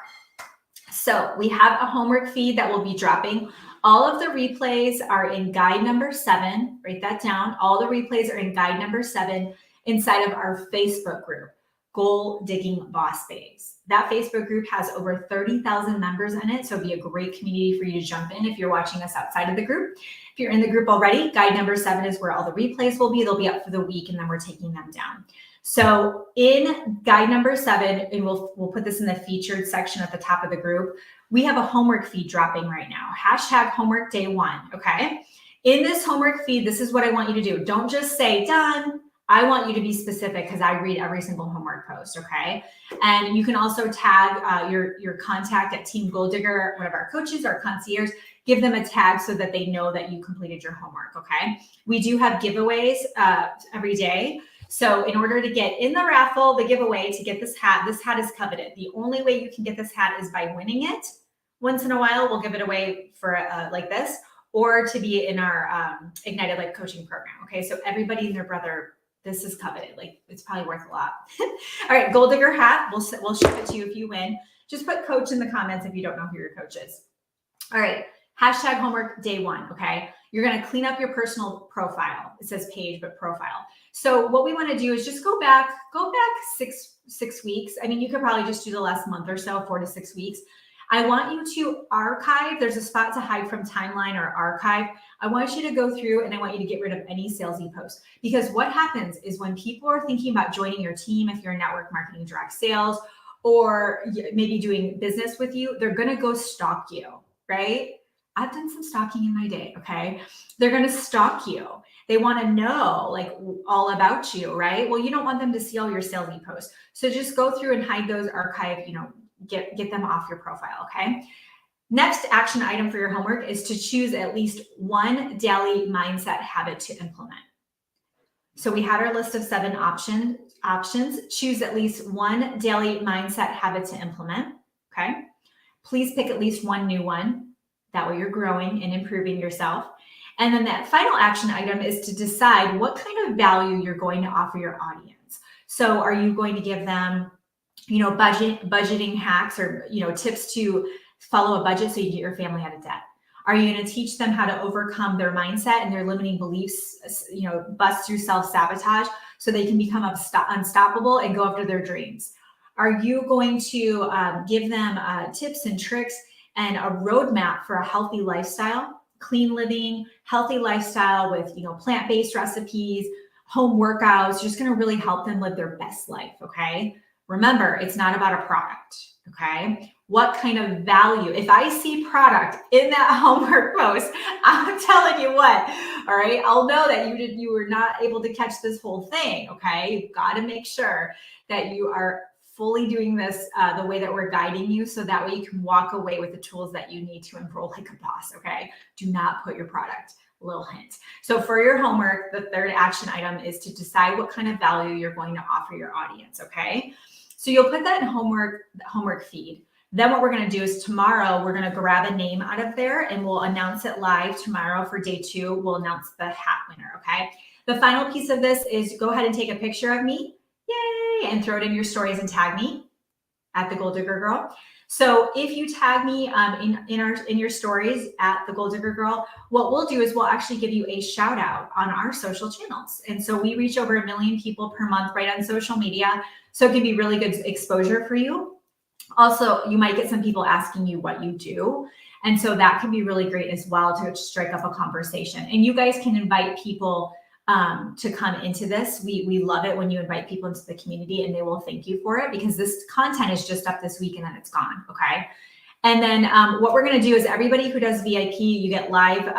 So we have a homework feed that will be dropping. All of the replays are in guide number 7. Write that down. All the replays are in guide number 7 inside of our Facebook group, Goal Digging Boss Babes. That Facebook group has over 30,000 members in it, so it'd be a great community for you to jump in if you're watching us outside of the group. If you're in the group already, guide number 7 is where all the replays will be. They'll be up for the week, and then we're taking them down. So in guide number 7, and we'll put this in the featured section at the top of the group, we have a homework feed dropping right now. Hashtag homework day 1, okay? In this homework feed, this is what I want you to do. Don't just say done. I want you to be specific because I read every single homework post, okay? And you can also tag your contact at Team Goal Digger, one of our coaches, our concierge. Give them a tag so that they know that you completed your homework, okay? We do have giveaways every day. So in order to get in the raffle, the giveaway, to get this hat is coveted. The only way you can get this hat is by winning it. Once in a while, we'll give it away for like this, or to be in our Ignited Life coaching program, okay? So everybody and their brother, this is coveted. Like, it's probably worth a lot. All right, Goal Digger hat, we'll ship it to you if you win. Just put coach in the comments if you don't know who your coach is. All right, hashtag homework day 1, okay? You're gonna clean up your personal profile. It says page, but profile. So what we wanna do is just go back 6 weeks. I mean, you could probably just do the last month or so, 4 to 6 weeks. I want you to archive. There's a spot to hide from timeline or archive. I want you to go through and I want you to get rid of any salesy posts, because what happens is when people are thinking about joining your team, if you're in network marketing, direct sales, or maybe doing business with you, they're going to go stalk you, right? I've done some stalking in my day. Okay. They're going to stalk you. They want to know like all about you, right? Well, you don't want them to see all your salesy posts. So just go through and hide those, archive, get them off your profile. Okay. Next action item for your homework is to choose at least one daily mindset habit to implement. So we had our list of 7 options. Choose at least one daily mindset habit to implement. Okay. Please pick at least one new one. That way you're growing and improving yourself. And then that final action item is to decide what kind of value you're going to offer your audience. So are you going to give them, budgeting hacks or, tips to follow a budget so you get your family out of debt? Are you going to teach them how to overcome their mindset and their limiting beliefs, bust through self-sabotage so they can become unstoppable and go after their dreams? Are you going to give them tips and tricks and a roadmap for a healthy lifestyle, clean living, healthy lifestyle with, plant-based recipes, home workouts, just going to really help them live their best life, okay? Remember, it's not about a product, okay? What kind of value? If I see product in that homework post, I'm telling you what, all right? I'll know that you were not able to catch this whole thing, okay? You've got to make sure that you are fully doing this the way that we're guiding you, so that way you can walk away with the tools that you need to enroll like a boss, okay? Do not put your product. Little hint. So for your homework, the 3rd action item is to decide what kind of value you're going to offer your audience, okay? So you'll put that in homework feed. Then what we're going to do is tomorrow, we're going to grab a name out of there and we'll announce it live tomorrow for day 2. We'll announce the hat winner, okay? The final piece of this is go ahead and take a picture of me, yay, and throw it in your stories and tag me at the Goal Digger Girl. So if you tag me in your stories at the Goal Digger Girl, what we'll do is we'll actually give you a shout out on our social channels. And so we reach over 1 million people per month right on social media. So it can be really good exposure for you. Also, you might get some people asking you what you do. And so that can be really great as well to strike up a conversation. And you guys can invite people to come into this. We love it when you invite people into the community and they will thank you for it, because this content is just up this week and then it's gone, okay? And then what we're gonna do is everybody who does VIP, you get live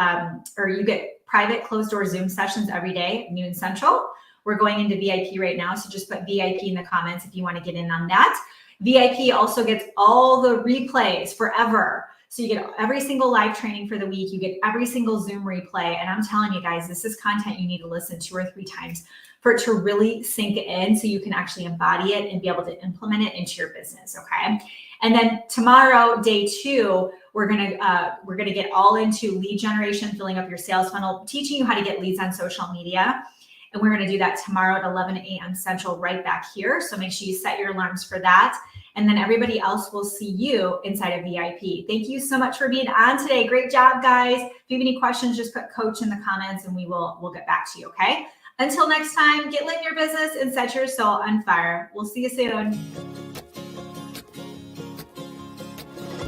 or you get private closed door Zoom sessions every day, noon Central. We're going into VIP right now, so just put VIP in the comments if you wanna get in on that. VIP also gets all the replays forever. So you get every single live training for the week. You get every single Zoom replay. And I'm telling you guys, this is content you need to listen 2 or 3 times for it to really sink in so you can actually embody it and be able to implement it into your business, okay? And then tomorrow, day 2, we're gonna get all into lead generation, filling up your sales funnel, teaching you how to get leads on social media. And we're gonna do that tomorrow at 11 a.m. Central right back here. So make sure you set your alarms for that. And then everybody else will see you inside of VIP. Thank you so much for being on today. Great job, guys. If you have any questions, just put coach in the comments and we'll get back to you, okay? Until next time, get lit in your business and set your soul on fire. We'll see you soon.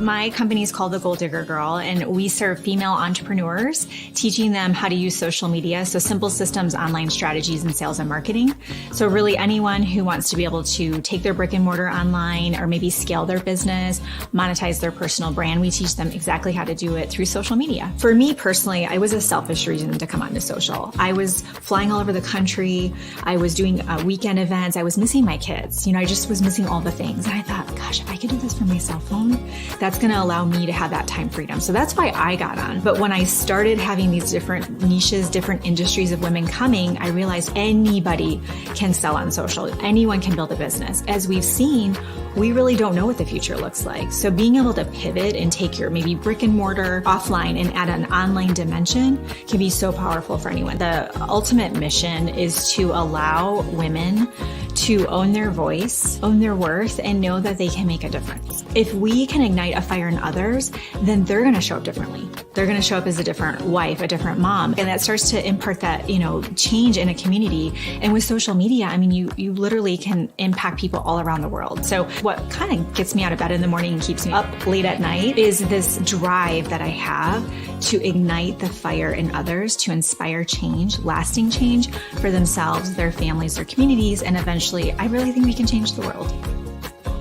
My company is called The Goal Digger Girl, and we serve female entrepreneurs, teaching them how to use social media. So simple systems, online strategies, and sales and marketing. So really anyone who wants to be able to take their brick and mortar online or maybe scale their business, monetize their personal brand, we teach them exactly how to do it through social media. For me personally, I was a selfish reason to come onto social. I was flying all over the country. I was doing weekend events. I was missing my kids. I just was missing all the things. And I thought, gosh, if I could do this from my cell phone, that's going to allow me to have that time freedom. So that's why I got on. But when I started having these different niches, different industries of women coming, I realized anybody can sell on social. Anyone can build a business. As we've seen, we really don't know what the future looks like. So being able to pivot and take your maybe brick and mortar offline and add an online dimension can be so powerful for anyone. The ultimate mission is to allow women to own their voice, own their worth, and know that they can make a difference. If we can ignite a fire in others, then they're going to show up differently. They're going to show up as a different wife, a different mom. And that starts to impart that, change in a community. And with social media, you literally can impact people all around the world. So what kind of gets me out of bed in the morning and keeps me up late at night is this drive that I have to ignite the fire in others, to inspire change, lasting change for themselves, their families, their communities, and eventually, I really think we can change the world.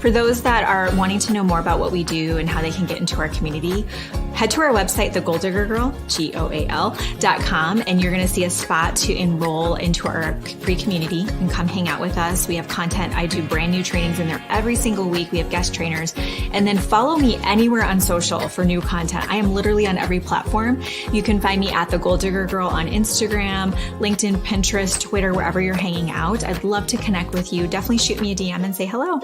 For those that are wanting to know more about what we do and how they can get into our community, head to our website, thegoldiggergirl, GOAL.com, and you're going to see a spot to enroll into our free community and come hang out with us. We have content. I do brand new trainings in there every single week. We have guest trainers. And then follow me anywhere on social for new content. I am literally on every platform. You can find me at The Goal Digger Girl on Instagram, LinkedIn, Pinterest, Twitter, wherever you're hanging out. I'd love to connect with you. Definitely shoot me a DM and say hello.